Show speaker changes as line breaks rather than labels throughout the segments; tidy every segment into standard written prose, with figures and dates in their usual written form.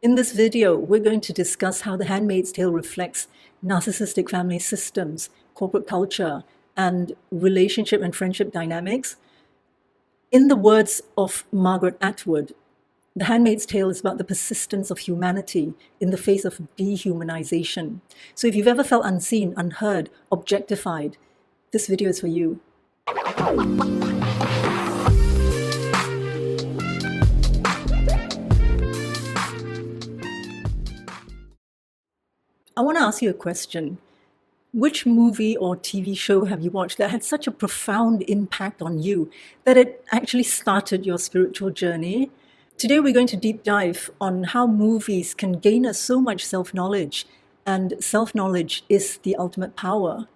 In this video, we're going to discuss how The Handmaid's Tale reflects narcissistic family systems, corporate culture, and relationship and friendship dynamics. In the words of Margaret Atwood, The Handmaid's Tale is about the persistence of humanity in the face of dehumanization. So if you've ever felt unseen, unheard, objectified, this video is for you. I want to ask you a question. Which movie or TV show have you watched that had such a profound impact on you that it actually started your spiritual journey? Today we're going to deep dive on how movies can gain us so much self-knowledge, and self-knowledge is the ultimate power.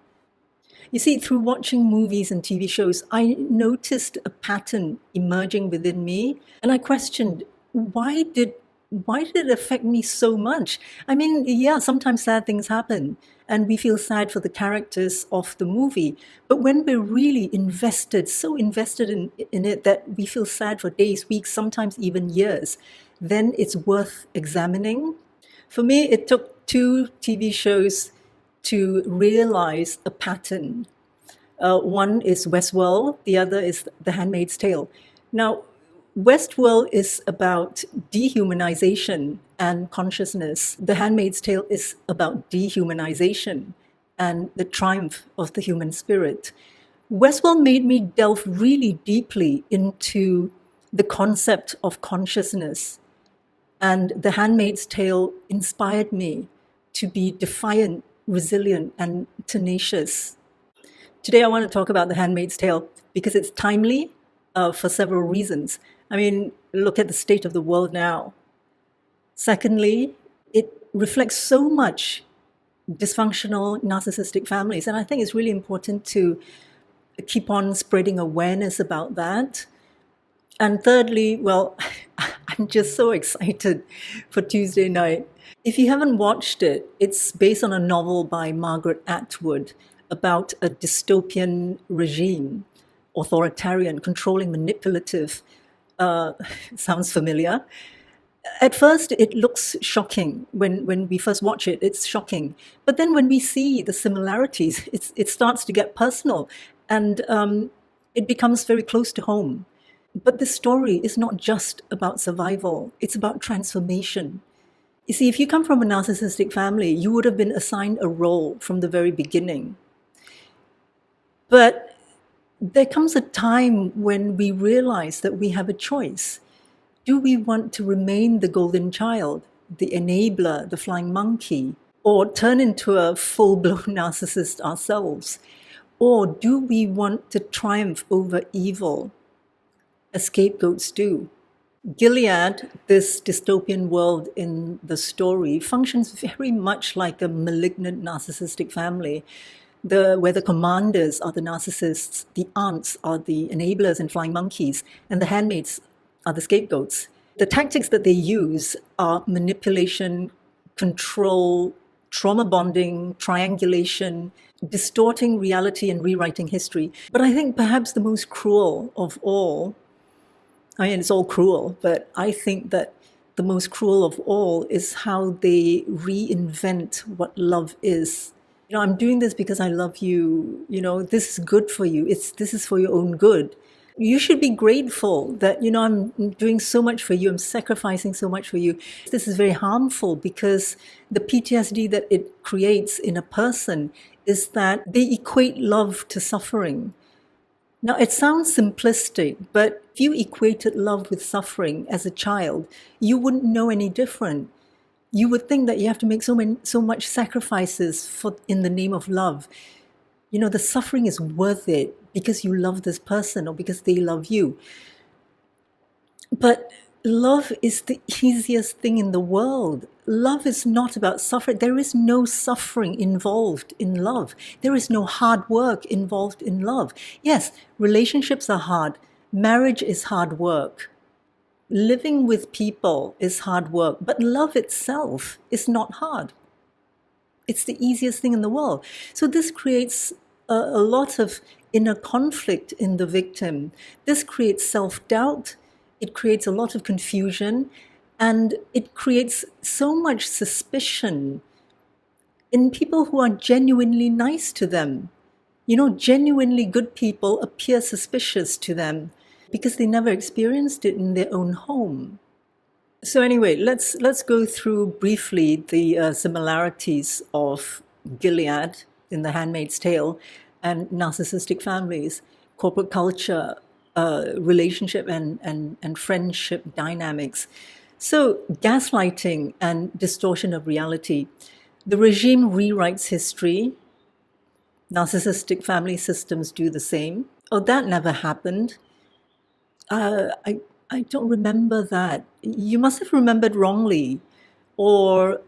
You see, through watching movies and TV shows, I noticed a pattern emerging within me, and I questioned, why did it affect me so much? I mean, yeah, sometimes sad things happen and we feel sad for the characters of the movie. But when we're really invested, so invested in it that we feel sad for days, weeks, sometimes even years, then it's worth examining. For me, it took 2 TV shows to realize a pattern. One is Westworld, the other is The Handmaid's Tale. Now, Westworld is about dehumanization and consciousness. The Handmaid's Tale is about dehumanization and the triumph of the human spirit. Westworld made me delve really deeply into the concept of consciousness, and The Handmaid's Tale inspired me to be defiant, resilient, and tenacious. Today I want to talk about The Handmaid's Tale because it's timely for several reasons. I mean, look at the state of the world now. Secondly, it reflects so much dysfunctional narcissistic families, and I think it's really important to keep on spreading awareness about that. And thirdly, well, I'm just so excited for Tuesday night. If you haven't watched it, it's based on a novel by Margaret Atwood about a dystopian regime, authoritarian, controlling, manipulative. Sounds familiar. At first, it looks shocking. When we first watch it, it's shocking. But then when we see the similarities, it starts to get personal, and it becomes very close to home. But this story is not just about survival. It's about transformation. You see, if you come from a narcissistic family, you would have been assigned a role from the very beginning. But there comes a time when we realize that we have a choice. Do we want to remain the golden child, the enabler, the flying monkey, or turn into a full-blown narcissist ourselves? Or do we want to triumph over evil, as scapegoats do? Gilead, this dystopian world in the story, functions very much like a malignant narcissistic family, where the commanders are the narcissists, the aunts are the enablers and flying monkeys, and the handmaids are the scapegoats. The tactics that they use are manipulation, control, trauma bonding, triangulation, distorting reality and rewriting history. But I think perhaps the most cruel of all, I mean, it's all cruel, but I think that the most cruel of all is how they reinvent what love is. You know, I'm doing this because I love you. You know, this is good for you. This is for your own good. You should be grateful that, you know, I'm doing so much for you. I'm sacrificing so much for you. This is very harmful because the PTSD that it creates in a person is that they equate love to suffering. Now, it sounds simplistic, but if you equated love with suffering as a child, you wouldn't know any different. You would think that you have to make so much sacrifices in the name of love. You know, the suffering is worth it because you love this person or because they love you. But love is the easiest thing in the world. Love is not about suffering. There is no suffering involved in love. There is no hard work involved in love. Yes, relationships are hard. Marriage is hard work. Living with people is hard work, but love itself is not hard. It's the easiest thing in the world. So this creates a lot of inner conflict in the victim. This creates self-doubt. It creates a lot of confusion. And it creates so much suspicion in people who are genuinely nice to them. Genuinely good people appear suspicious to them because they never experienced it in their own home. So anyway, let's go through briefly the similarities of Gilead in The Handmaid's Tale and narcissistic families, corporate culture, relationship and friendship dynamics. So gaslighting and distortion of reality. The regime rewrites history. Narcissistic family systems do the same. Oh, that never happened. I don't remember that. You must have remembered wrongly, or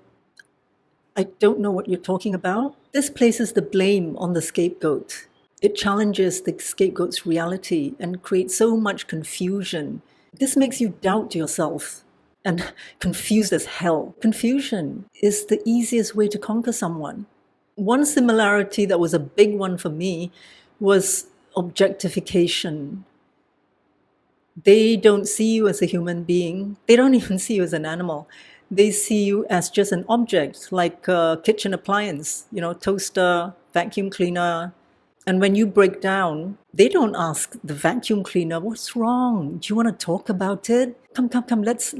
I don't know what you're talking about. This places the blame on the scapegoat. It challenges the scapegoat's reality and creates so much confusion. This makes you doubt yourself and confused as hell. Confusion is the easiest way to conquer someone. One similarity that was a big one for me was objectification. They don't see you as a human being. They don't even see you as an animal. They see you as just an object, like a kitchen appliance, toaster, vacuum cleaner. And when you break down, they don't ask the vacuum cleaner, "What's wrong? Do you want to talk about it? Come, let's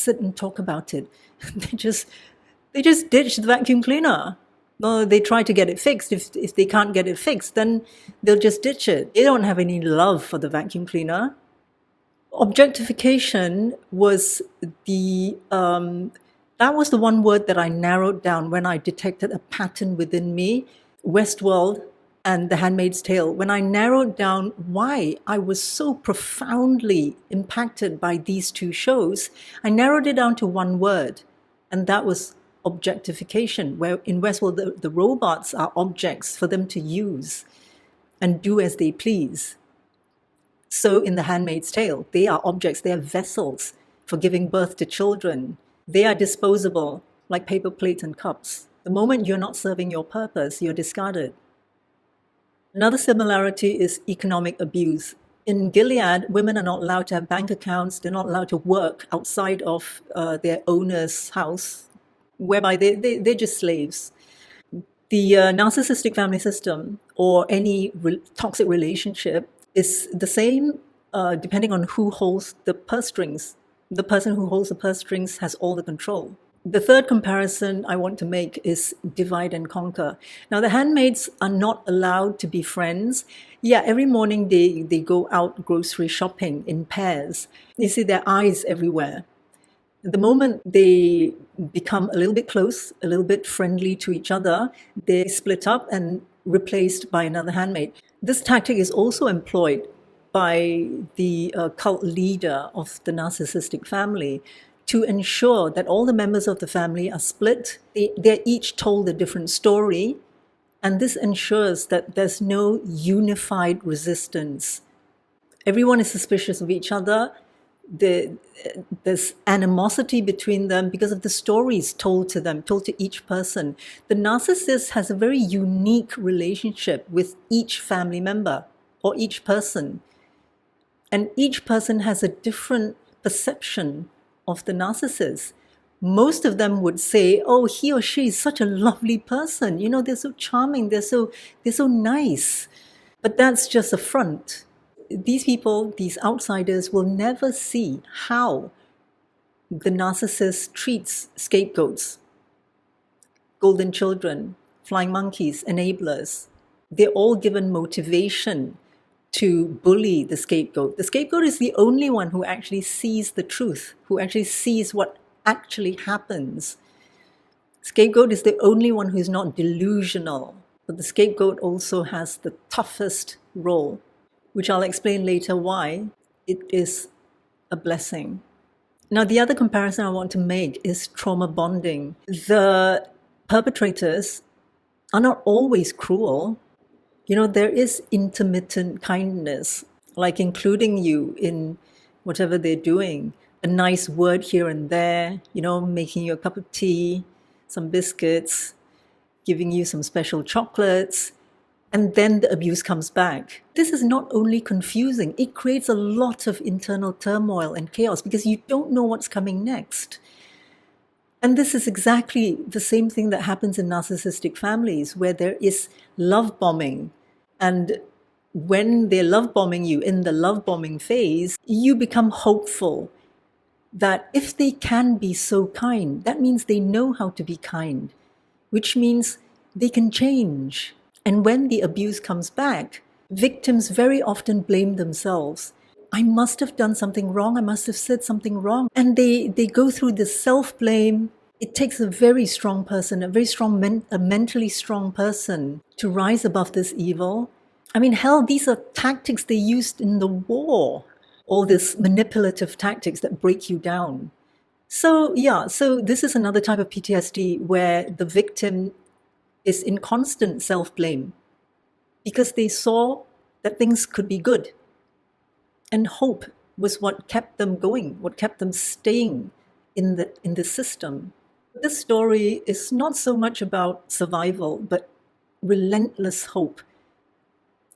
sit and talk about it." They just ditch the vacuum cleaner. No, they try to get it fixed. If they can't get it fixed, then they'll just ditch it. They don't have any love for the vacuum cleaner. Objectification was that was the one word that I narrowed down when I detected a pattern within me. Westworld and The Handmaid's Tale, when I narrowed down why I was so profoundly impacted by these two shows, I narrowed it down to one word, and that was objectification, where in Westworld the robots are objects for them to use and do as they please. So in The Handmaid's Tale, they are objects, they are vessels for giving birth to children. They are disposable, like paper plates and cups. The moment you're not serving your purpose, you're discarded. Another similarity is economic abuse. In Gilead, women are not allowed to have bank accounts. They're not allowed to work outside of their owner's house, whereby they're just slaves. The narcissistic family system or any toxic relationship is the same depending on who holds the purse strings. The person who holds the purse strings has all the control. The third comparison I want to make is divide and conquer. Now, the handmaids are not allowed to be friends. Yeah, every morning they go out grocery shopping in pairs. You see their eyes everywhere. The moment they become a little bit close, a little bit friendly to each other, they split up and replaced by another handmaid. This tactic is also employed by the cult leader of the narcissistic family to ensure that all the members of the family are split. They're each told a different story, and this ensures that there's no unified resistance. Everyone is suspicious of each other. There's animosity between them because of the stories told to them, told to each person. The narcissist has a very unique relationship with each family member or each person. And each person has a different perception of the narcissist. Most of them would say, "Oh, he or she is such a lovely person. They're so charming. They're so nice." But that's just a front. These people, these outsiders, will never see how the narcissist treats scapegoats, golden children, flying monkeys, enablers. They're all given motivation to bully the scapegoat. The scapegoat is the only one who actually sees the truth, who actually sees what actually happens. Scapegoat is the only one who's not delusional, but the scapegoat also has the toughest role, which I'll explain later why it is a blessing. Now, the other comparison I want to make is trauma bonding. The perpetrators are not always cruel. There is intermittent kindness, like including you in whatever they're doing. A nice word here and there, making you a cup of tea, some biscuits, giving you some special chocolates. and then the abuse comes back. This is not only confusing, it creates a lot of internal turmoil and chaos because you don't know what's coming next. And this is exactly the same thing that happens in narcissistic families where there is love bombing. And when they're love bombing you in the love bombing phase, you become hopeful that if they can be so kind, that means they know how to be kind, which means they can change. And when the abuse comes back, victims very often blame themselves. I must have done something wrong. I must have said something wrong. And they go through this self-blame. It takes a very strong person, a mentally strong person to rise above this evil. I mean, hell, these are tactics they used in the war. All these manipulative tactics that break you down. So this is another type of PTSD where the victim is in constant self-blame because they saw that things could be good. And hope was what kept them going, what kept them staying in the system. This story is not so much about survival, but relentless hope.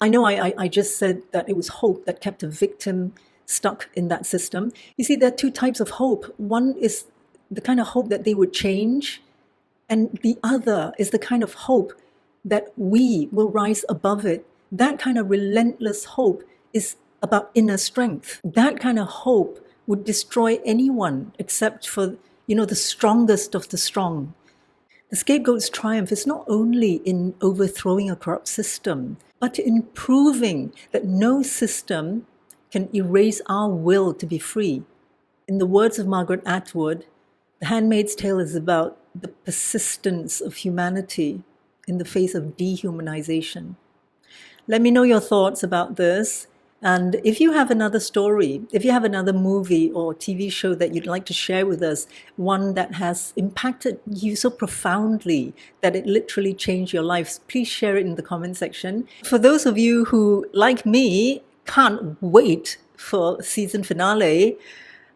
I know I just said that it was hope that kept a victim stuck in that system. You see, there are two types of hope. One is the kind of hope that they would change, and the other is the kind of hope that we will rise above it. That kind of relentless hope is about inner strength. That kind of hope would destroy anyone except for, the strongest of the strong. The scapegoat's triumph is not only in overthrowing a corrupt system, but in proving that no system can erase our will to be free. In the words of Margaret Atwood, The Handmaid's Tale is about the persistence of humanity in the face of dehumanization. Let me know your thoughts about this. And if you have another story, if you have another movie or TV show that you'd like to share with us, one that has impacted you so profoundly that it literally changed your life, please share it in the comment section. For those of you who, like me, can't wait for season finale,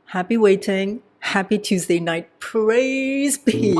happy waiting, happy Tuesday night. Praise be.